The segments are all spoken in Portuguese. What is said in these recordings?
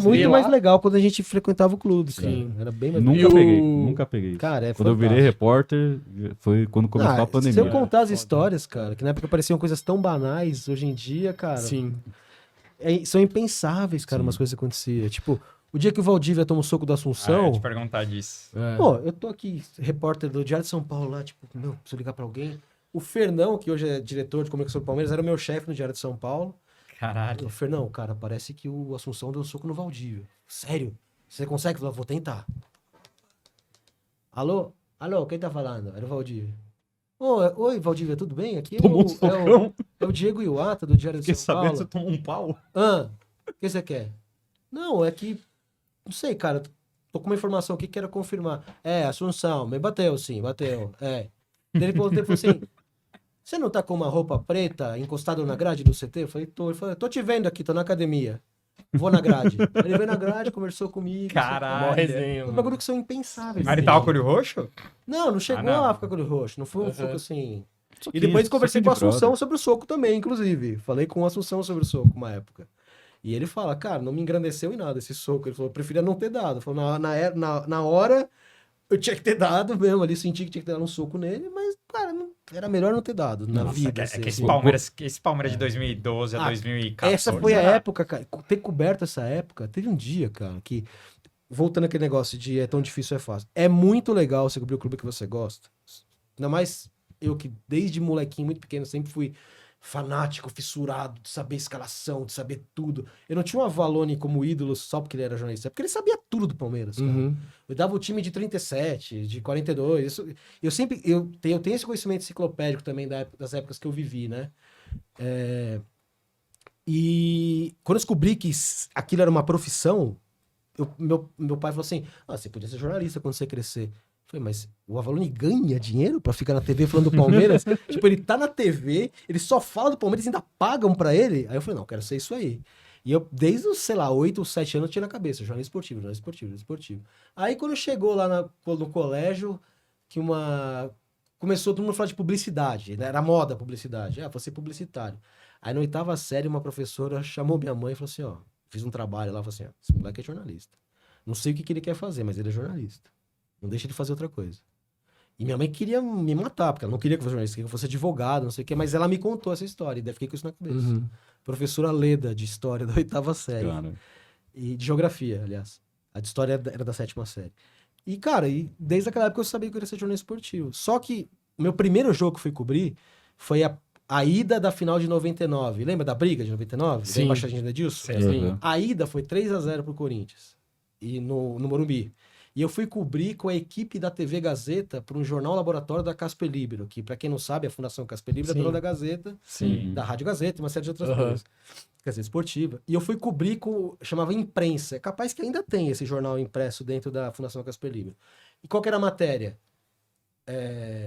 Muito mais legal quando a gente frequentava o clube, cara. Sim. Era bem mais Nunca peguei isso. Cara, é Quando eu virei repórter, foi quando começou a pandemia. Se eu contar as histórias, cara, que na época pareciam coisas tão banais, hoje em dia, cara... Sim. São impensáveis, cara, umas coisas que aconteciam. Tipo, o dia que o Valdívia toma um soco do Assunção... eu ia te perguntar disso. Pô, eu tô aqui, repórter do Diário de São Paulo lá, tipo, meu, preciso ligar pra alguém. O Fernão, que hoje é diretor de comunicação do Palmeiras, era o meu chefe no Diário de São Paulo. Caralho. O Fernão, cara, parece que o Assunção deu um soco no Valdívia. Sério? Você consegue? Eu vou tentar. Alô? Alô, quem tá falando? Era o Valdívia. Oi, Valdívia, tudo bem? Aqui é o Diego Iwata, do Diário de São Paulo. Você tomou um pau? O que você quer? Não, é que... Não sei, cara. Tô com uma informação aqui que quero confirmar. Assunção, me bateu, sim, bateu. Ele falou assim... Você não tá com uma roupa preta encostado na grade do CT? Eu falei, tô. Ele falou, tô te vendo aqui, tô na academia. Vou na grade. Ele veio na grade, conversou comigo. Caralho. Mó resenha, Um bagulho que são impensáveis. Mas ele tava com o olho roxo? Não chegou não. a ficar com o olho roxo. Não foi um soco assim... Soquinho, E depois conversei com o soquinho de Assunção brother. sobre o soco também, inclusive. Falei com o Assunção sobre o soco uma época. E ele fala, cara, não me engrandeceu em nada esse soco. Ele falou, eu preferia não ter dado. Ele falou, na hora, eu tinha que ter dado mesmo ali, senti que tinha que ter dado um soco nele, mas, cara, era melhor não ter dado na vida. É que assim. esse Palmeiras de 2012 a 2014... Essa foi a época, cara, ter coberto essa época, teve um dia, cara, que, voltando àquele negócio de é tão difícil, é fácil. É muito legal você cobrir o clube que você gosta. Ainda mais eu que, desde molequinho, muito pequeno, sempre fui fanático, fissurado, de saber escalação, de saber tudo. Eu não tinha o Avalone como ídolo só porque ele era jornalista, é porque ele sabia tudo do Palmeiras, cara. Eu dava o time de 37, de 42. Eu tenho esse conhecimento enciclopédico também das épocas que eu vivi, né? E quando eu descobri que aquilo era uma profissão, meu pai falou assim, você podia ser jornalista quando você crescer. Eu falei, mas o Avalone ganha dinheiro pra ficar na TV falando do Palmeiras? Tipo, ele tá na TV, ele só fala do Palmeiras e ainda pagam pra ele? Aí eu falei, não, quero ser isso aí. E eu, desde os, 8 ou 7 anos, tinha na cabeça, jornalista esportivo. Aí quando chegou lá no colégio, que começou todo mundo a falar de publicidade, né? Era moda a publicidade. Vou ser publicitário. Aí na 8ª série, uma professora chamou minha mãe e falou assim, fiz um trabalho lá, falou assim, esse moleque é jornalista. Não sei o que ele quer fazer, mas ele é jornalista. Não deixa de fazer outra coisa. E minha mãe queria me matar, porque ela não queria que eu fosse jornalista, queria que eu fosse advogado, não sei o quê, mas ela me contou essa história, e daí fiquei com isso na cabeça. Professora Leda, de História, da 8ª série. Cara. E de Geografia, aliás. A de História era da 7ª série. E, cara, desde aquela época eu sabia que eu queria ser jornalista esportivo. Só que o meu primeiro jogo que fui cobrir foi a ida da final de 99. Lembra da briga de 99? Sim. Da embaixadinha de Edilson? Sim. A ida foi 3-0 pro Corinthians. E no Morumbi. E eu fui cobrir com a equipe da TV Gazeta para um jornal laboratório da Casper Libero, que, para quem não sabe, a Fundação Casper Libero é dona da Gazeta, da Rádio Gazeta e uma série de outras coisas. Gazeta Esportiva. E eu fui cobrir chamava Imprensa. É capaz que ainda tem esse jornal impresso dentro da Fundação Casper Libero. E qual que era a matéria?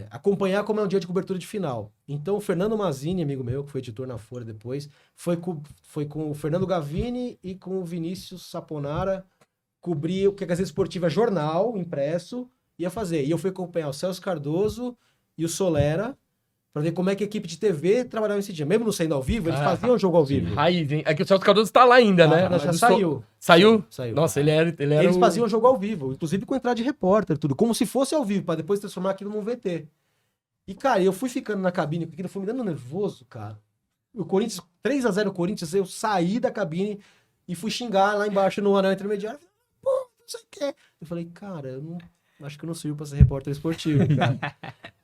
Acompanhar como é um dia de cobertura de final. Então, o Fernando Mazzini, amigo meu, que foi editor na Folha depois, foi com o Fernando Gavini e com o Vinícius Saponara cobrir o que a Gazeta Esportiva jornal, impresso, ia fazer. E eu fui acompanhar o Celso Cardoso e o Solera pra ver como é que a equipe de TV trabalhava esse dia. Mesmo não sendo ao vivo, eles faziam o jogo ao vivo. Raiz, hein? É que o Celso Cardoso tá lá ainda, né? Mas já Mas saiu. Saiu? Saiu. Nossa, ele era Eles faziam o jogo ao vivo, inclusive com entrada de repórter, tudo. Como se fosse ao vivo, pra depois transformar aquilo num VT. E, cara, eu fui ficando na cabine, porque aquilo foi me dando nervoso, cara. O Corinthians, 3-0 o Corinthians, eu saí da cabine e fui xingar lá embaixo no anel intermediário. Não sei o quê. Eu falei, cara, acho que eu não sirvo pra ser repórter esportivo, cara.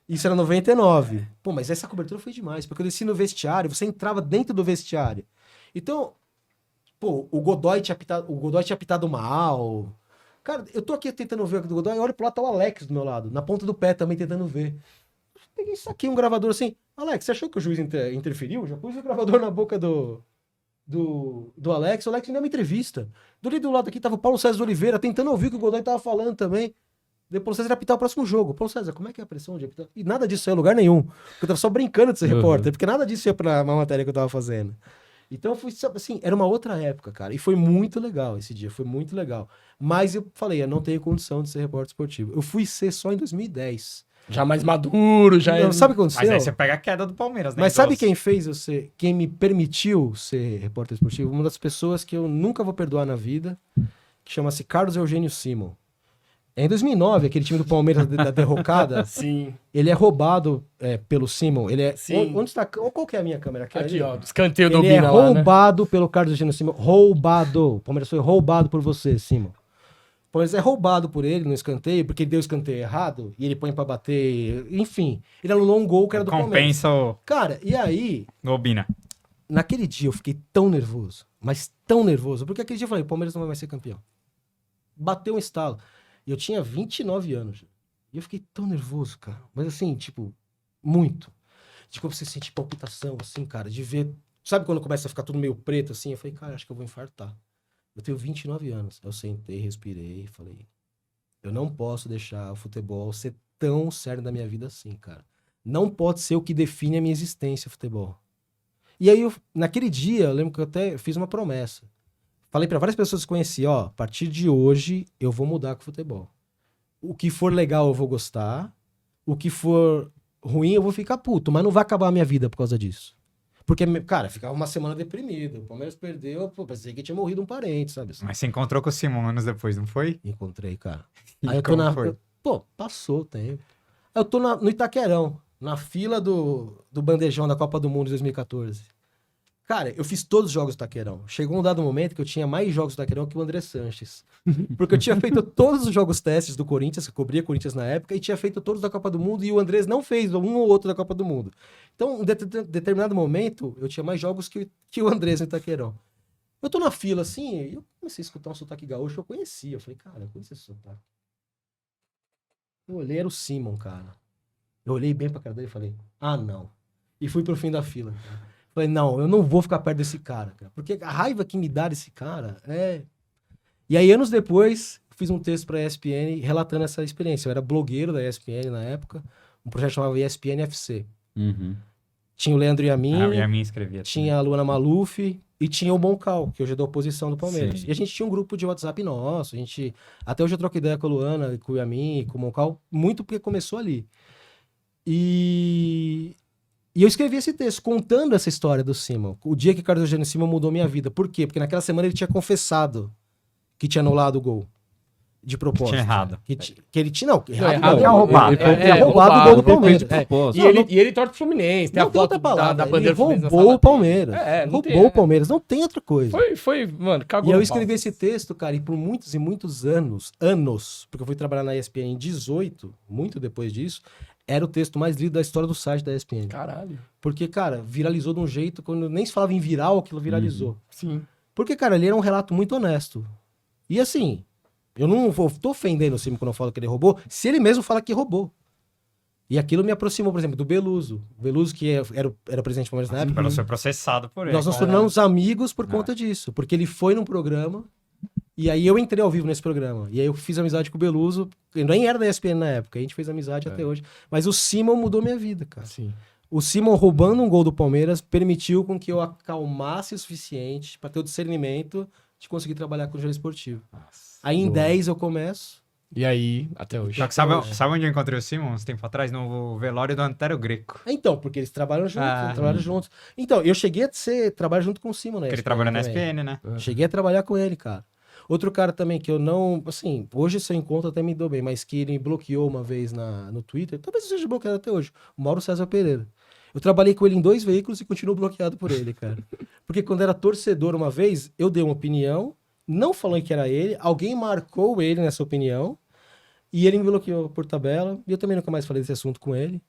Isso era 99. Pô, mas essa cobertura foi demais, porque eu desci no vestiário, você entrava dentro do vestiário. Então, pô, o Godoy tinha pitado mal. Cara, eu tô aqui tentando ver o do Godoy, olha pro lado, tá o Alex do meu lado, na ponta do pé também tentando ver. Eu peguei isso aqui, um gravador assim. Alex, você achou que o juiz interferiu? Já pus o gravador na boca do Alex. O Alex nem uma entrevista. Do lado aqui tava o Paulo César Oliveira tentando ouvir o que o Godoy tava falando também. Depois o César ia apitar o próximo jogo. Paulo César, como é que é a pressão de apitar? E nada disso ia em lugar nenhum. Porque eu tava só brincando de ser repórter, porque nada disso ia pra uma matéria que eu tava fazendo. Então, foi assim, era uma outra época, cara. E foi muito legal esse dia, foi muito legal. Mas eu falei, eu não tenho condição de ser repórter esportivo. Eu fui ser só em 2010. Já mais maduro, já Não, é... sabe o que Mas aconteceu? aí você pega a queda do Palmeiras, né? Mas sabe Idoso. quem fez eu ser, quem me permitiu ser repórter esportivo? Uma das pessoas que eu nunca vou perdoar na vida, que chama-se Carlos Eugênio Simon. Em 2009, aquele time do Palmeiras da derrocada, Sim. ele é roubado pelo Simon. Ele é, Sim. onde está? Qual que é a minha câmera? Aqui, ó, escanteio do Ele é Obina lá, né? roubado pelo Carlos Eugênio Simon. Roubado. O Palmeiras foi roubado por você, Simon. O Palmeiras é roubado por ele no escanteio, porque ele deu o escanteio errado, e ele põe pra bater, enfim. Ele anulou um gol que era do Palmeiras. Compensa o Cara, e aí, Obina. naquele dia eu fiquei tão nervoso, mas tão nervoso, porque aquele dia eu falei, o Palmeiras não vai mais ser campeão. Bateu um estalo. E eu tinha 29 anos. E eu fiquei tão nervoso, cara. Mas assim, tipo, muito. Tipo, você sente palpitação, assim, cara, de ver... Sabe quando começa a ficar tudo meio preto, assim? Eu falei, cara, acho que eu vou infartar. Eu tenho 29 anos. Eu sentei, respirei e falei, eu não posso deixar o futebol ser tão sério na minha vida assim, cara. Não pode ser o que define a minha existência, futebol. E aí, naquele dia, eu lembro que eu até fiz uma promessa. Falei pra várias pessoas que conheci, ó, a partir de hoje eu vou mudar com o futebol. O que for legal eu vou gostar, o que for ruim eu vou ficar puto, mas não vai acabar a minha vida por causa disso. Porque, cara, ficava uma semana deprimido. O Palmeiras perdeu, pô, parecia que tinha morrido um parente, sabe? Assim. Mas você encontrou com o Simon anos depois, não foi? Encontrei, cara. E Aí eu tô como na. foi? Pô, passou o tempo. Aí eu tô no Itaquerão, na fila do bandejão da Copa do Mundo de 2014. Cara, eu fiz todos os jogos do Itaquerão. Chegou um dado momento que eu tinha mais jogos do Itaquerão que o André Sanches. Porque eu tinha feito todos os jogos testes do Corinthians, que eu cobria Corinthians na época, e tinha feito todos da Copa do Mundo, e o Andrés não fez um ou outro da Copa do Mundo. Então, em determinado momento, eu tinha mais jogos que o Andrés no Itaquerão. Eu tô na fila, assim, e eu comecei a escutar um sotaque gaúcho, eu conhecia. Eu falei, cara, eu conheço esse sotaque. Eu olhei, era o Simon, cara. Eu olhei bem pra cara dele e falei, ah, não. E fui pro fim da fila, cara. Falei, não, eu não vou ficar perto desse cara, cara. Porque a raiva que me dá desse cara é... E aí, anos depois, fiz um texto pra ESPN relatando essa experiência. Eu era blogueiro da ESPN na época. Um projeto chamava ESPN FC. Uhum. Tinha o Leandro Yamin, Ah, o Yamin escrevia. tinha a Luana Maluf e tinha o Moncal, que hoje é da oposição do Palmeiras. Sim. E a gente tinha um grupo de WhatsApp nosso. A gente... Até hoje eu troco ideia com a Luana, com o Yamin, com o Moncal, muito porque começou ali. E eu escrevi esse texto contando essa história do Simon. O dia que Carlos Eugênio Simon mudou minha vida. Por quê? Porque naquela semana ele tinha confessado que tinha anulado o gol. De propósito. Tinha errado. Que ele tinha... Não, errado. errado. Tinha roubado. Ele Tinha roubado o gol do Palmeiras. Ele fez de propósito. E ele torce pro Fluminense, tem Não a tem outra foto palavra. da Ele bandeira do Fluminense na roubou sala o Palmeiras. dele. Não Roubou tem, o Palmeiras. Não tem outra coisa. Mano, cagou E eu no escrevi pau. esse texto, cara, e por muitos e muitos anos, porque eu fui trabalhar na ESPN em 18, muito depois disso, era o texto mais lido da história do site da ESPN. Caralho. Porque, cara, viralizou de um jeito, quando nem se falava em viral, aquilo viralizou. Sim. Porque, cara, ele era um relato muito honesto. E assim, eu não tô ofendendo o Simon quando eu falo que ele roubou, se ele mesmo fala que roubou. E aquilo me aproximou, por exemplo, do Beluso. O Beluso, que era o presidente do Palmeiras na época. Ela foi processado por ele. Nós nos Caralho. tornamos amigos por conta disso. Porque ele foi num programa, e aí eu entrei ao vivo nesse programa. E aí eu fiz amizade com o Beluso. Ele nem era da ESPN na época, a gente fez amizade até hoje. Mas o Simon mudou minha vida, cara. Sim. O Simon roubando um gol do Palmeiras permitiu com que eu acalmasse o suficiente para ter o discernimento de conseguir trabalhar com o jornalismo esportivo. Aí em 10 eu começo. E aí, até hoje. Só que sabe onde eu encontrei o Simon uns tempo atrás? No velório do Antero Greco. Então, porque eles trabalham juntos. Então, eu cheguei a trabalhar junto com o Simon, né? Porque ele trabalha na ESPN, né? Cheguei a trabalhar com ele, cara. Outro cara também que eu não... Assim, hoje se eu encontro até me dou bem, mas que ele me bloqueou uma vez no Twitter. Talvez eu seja bloqueado até hoje. O Mauro César Pereira. Eu trabalhei com ele em 2 veículos e continuo bloqueado por ele, cara. Porque quando era torcedor uma vez, eu dei uma opinião, não falando que era ele, alguém marcou ele nessa opinião, e ele me bloqueou por tabela, e eu também nunca mais falei desse assunto com ele.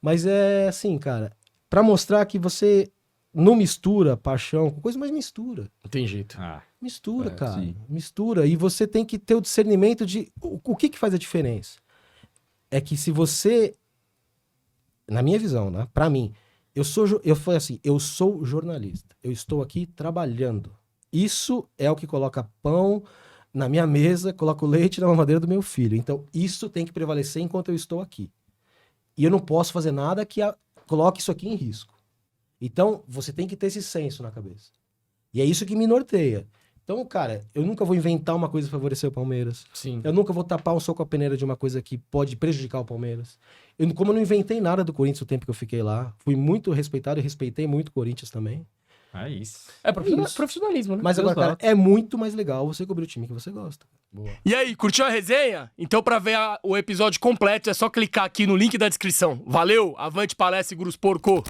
Mas é assim, cara, pra mostrar que você não mistura paixão com coisa, mas mistura. Não tem jeito. Ah, Mistura, cara. sim. Mistura. E você tem que ter o discernimento de... O que faz a diferença? É que se você... Na minha visão, né? Pra mim, eu falei assim, eu sou jornalista. Eu estou aqui trabalhando. Isso é o que coloca pão na minha mesa, coloca o leite na mamadeira do meu filho. Então, isso tem que prevalecer enquanto eu estou aqui. E eu não posso fazer nada que coloque isso aqui em risco. Então, você tem que ter esse senso na cabeça. E é isso que me norteia. Então, cara, eu nunca vou inventar uma coisa pra favorecer o Palmeiras. Sim. Eu nunca vou tapar um soco a peneira de uma coisa que pode prejudicar o Palmeiras. Como eu não inventei nada do Corinthians o tempo que eu fiquei lá, fui muito respeitado e respeitei muito o Corinthians também. É isso. É profissionalismo, né? Mas agora, cara, Exato. é muito mais legal você cobrir o time que você gosta. E aí, curtiu a resenha? Então, pra ver o episódio completo, é só clicar aqui no link da descrição. Valeu, avante palestra e Seguros Porco!